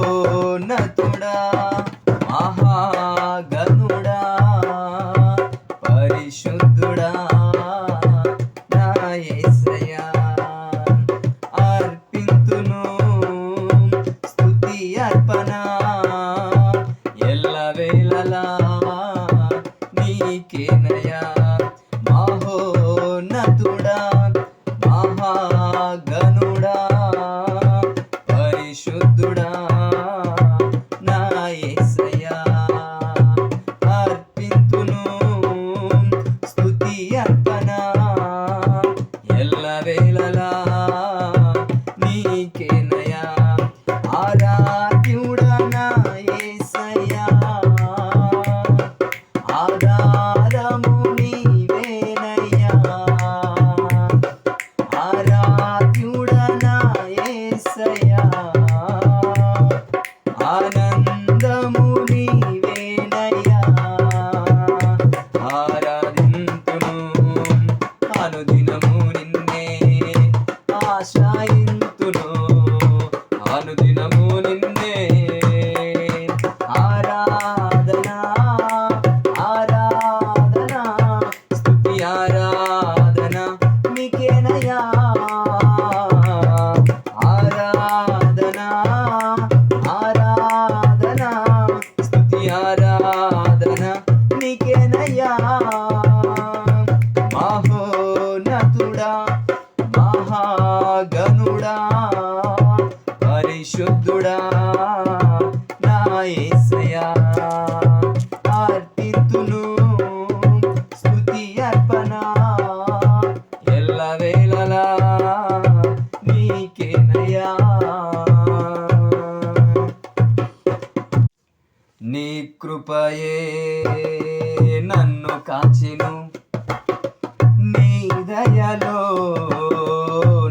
మహోన్నతుడా మహాగణుడా పరిశుద్ధుడా నా యేసయ్యా అర్పింతును స్తుతి అర్పణ ఎల్లవేళలా నీకేనయ్యా మహోన్నతుడా మహాగణుడా పరిశుద్ధుడా నా యేసయ్యా అర్పింతును స్తుతి అర్పణ ఎల్లవేళలా నీకేనయ్యా ఆరాధ్యుడా నా యేసయ్యా ఆధారము నీవేనయ్యా ఆరాధ్యుడా నా యేసయ్యా ఆనందము నీవేనయ్యా ఆరాధింతును అనుదినము నిన్నే ఆశ్రయింతును అనుదినము నిన్నే ఆరాధనా ఆరాధనా స్తుతి ఆరాధన నీకేనయ్యా ఆరాధనా ఆరాధనా స్తుతి ఆరాధన నీకేనయ్యా మహోన్నతుడా మహాగణుడా పరిశుద్ధుడా నా యేసయ్యా అర్పింతును స్తుతి అర్పణ ఎల్లవేళలా నీకేనయ్యా నీ కృపయే నన్ను కాచెను నీ దయలో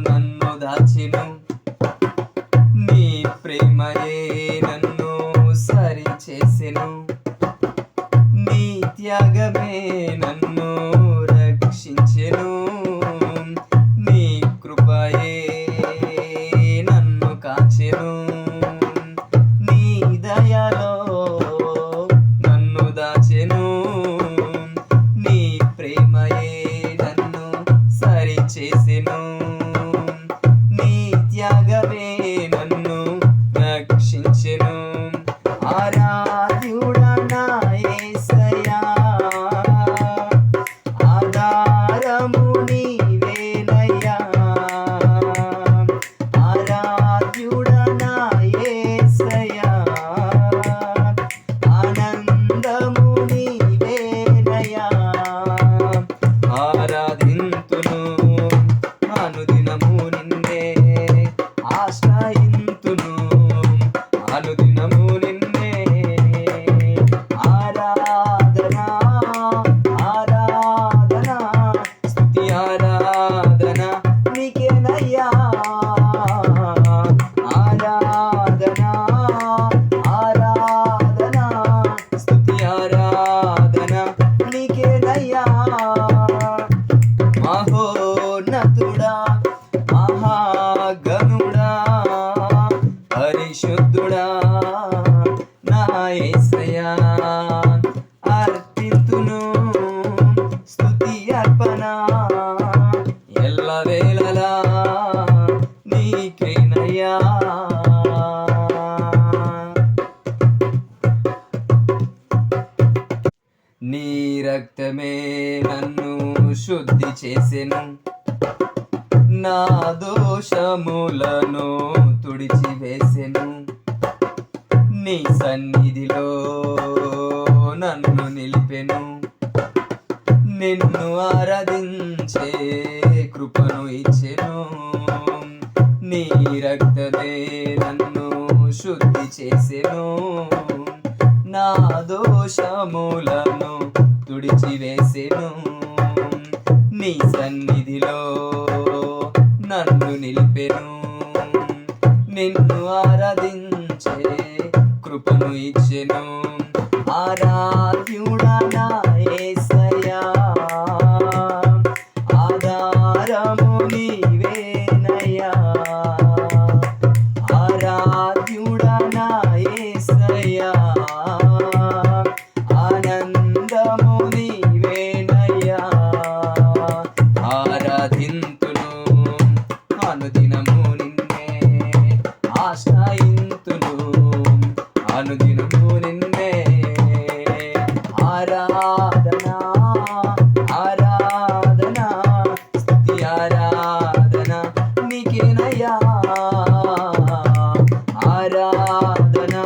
నన్ను దాచెను నీ ప్రేమయే నన్ను సరి చేసెను నీ త్యాగమే నన్ను రక్షించెను నీ కృపయే నన్ను కాచెను నీ దయలో నన్ను దాచెను నీ ప్రేమయే నన్ను సరి చేసెను నీ త్యాగమే నన్ను రక్షించెను ఆరాధ్యుడా నా యేసయ్యా ఆధారము నీవేనయ్యా ఆరాధ్యుడా నా యేసయ్యా ఆనందము నీవేనయ్యా ఆరాధింతును అనుదినము నిన్నే ఆశ్రయింతును అనుదినము నిన్నే ఆరాధనా ఆరాధనా స్తుతి ఆరాధన నీకేనయ్యా ఆరాధనా ఆరాధనా స్తుతి ఆరాధన నీకేనయ్యా మహోన్నతుడా మహాగణుడా పరిశుద్ధుడా నా యేసయ్యా అర్పింతును స్తుతి అర్పణ ఎల్లవేళలా నీకేనయ్యా నీ రక్తమే నన్ను శుద్ధి చేసెను నా దోషములను తుడిచివేసెను నీ సన్నిధిలో నన్ను నిలిపెను నిన్ను ఆరాధించే కృపను ఇచ్చెను నీ రక్తమే నన్ను శుద్ధి చేసెను నా దోషములను తుడిచివేసెను నీ సన్నిధిలో నన్ను నిలిపెను నిన్ను ఆరాధించే కృపను ఇచ్చెను ఆరాధ్యుడా నా యేసయ్యా ఆధారము నీవేనయ్యా ఆరా ఆరాధ్యుడా నా యేసయ్యా ఆనందము నీవేనయ్యా ఆరాధింతును అనుదినము నిన్నే ఆశ్రయింతును అనుదినము నిన్నే ఆరాధనా ఆరాధనా స్తుతి ఆరాధన నీకేనయ్యా ఆరాధనా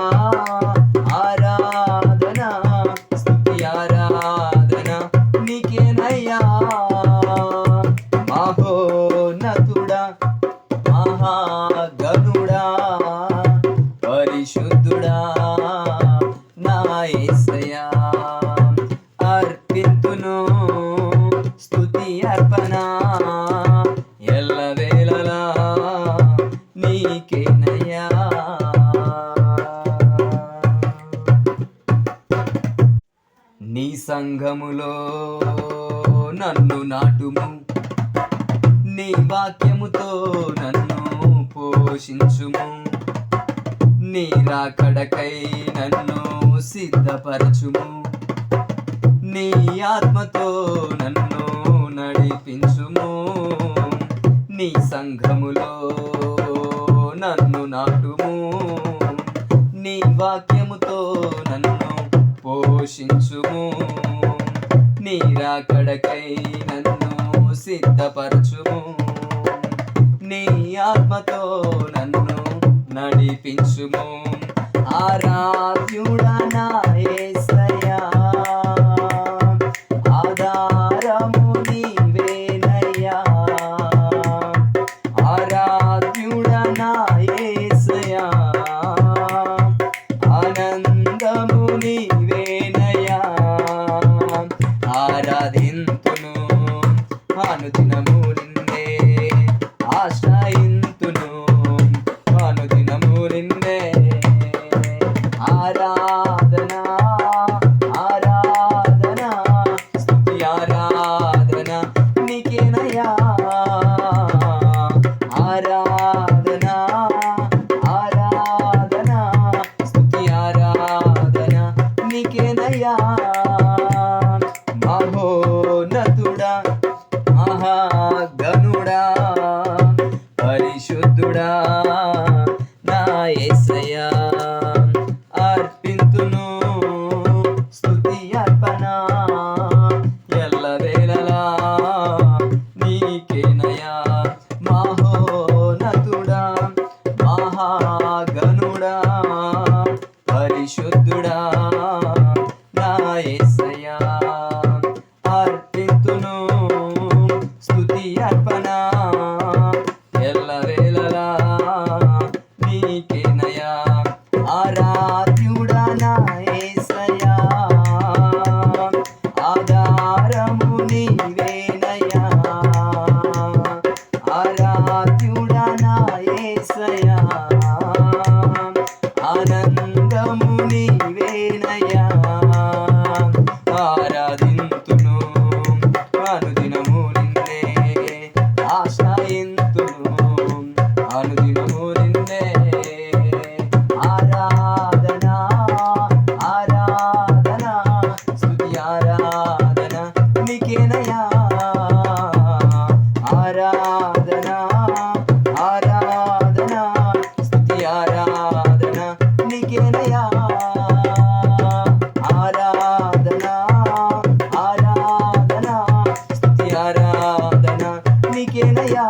ఆరాధన స్తుతి ఆరాధన నీకేనయ్యా మహోన్నతుడా మహాగణుడా పరిశుద్ధుడా నా యేసయ్యా అర్పింతును స్తుతి అర్పణ ఎల్లవేళలా నీకేనయ్యా నీ సంఘములో నన్ను నాటుము నీ వాక్యముతో నన్ను పోషించుము నీ రాకడకై నన్ను సిద్ధపరచుము నీ ఆత్మతో నన్ను నడిపించుము నీ సంఘములో నన్ను నాటుము నీ వాక్యముతో నన్ను పోషించుము నీ రాకడకై నన్ను సిద్ధపరచుము నీ ఆత్మతో నన్ను నడిపించుము ఆరాధ్యుడా నా యేసయ్యా ఆధారము నీవేనయ్యా ఆరాధ్యుడా నా యేసయ్యా ఆనందము నీవేనయ్యా ఆరాధింతును అనుదినము నిన్నే ఆశ్రయింతును అనుదినము నిన్నే ఆరాధనా ఆరాధనా స్తుతి ఆరాధన నీకేనయ్యా ఆరాధనా ఆరాధనా స్తుతి ఆరాధన నీకేనయ్యా మహోన్నతుడా మహాగణుడా పరిశుద్ధుడా నా యేసయ్యా అర్పింతును స్తుతి అర్పణ ఎల్లవేళలా నీకేనయ్యా మహోన్నతుడా మహాగణుడా పరిశుద్ధుడా నా యేసయ్యా అర్పింతును స్తుతి అర్పణ ఎల్లవేళలా నీకేనయ్యా ఆరాధ్యుడా నా యేసయ్యా ఆధారము నీవేనయ్యా ఆరాధ్యుడా నా యేసయ్యా ఆనందము నీవేనయ్యా ఆరాధింతును అనుదినము నిన్నే ఆశ్రయింతును అనుదినము నిన్నే ఆరాధనా ఆరాధనా స్తుతి ఆరాధన నీకేనయ్యా ఆరాధనా ఆరాధనా స్తుతి ఆరాధన నీకేనయ్యా ఆరాధనా ఆరాధనా స్తుతి ఆరాధన నీకేనయ్యా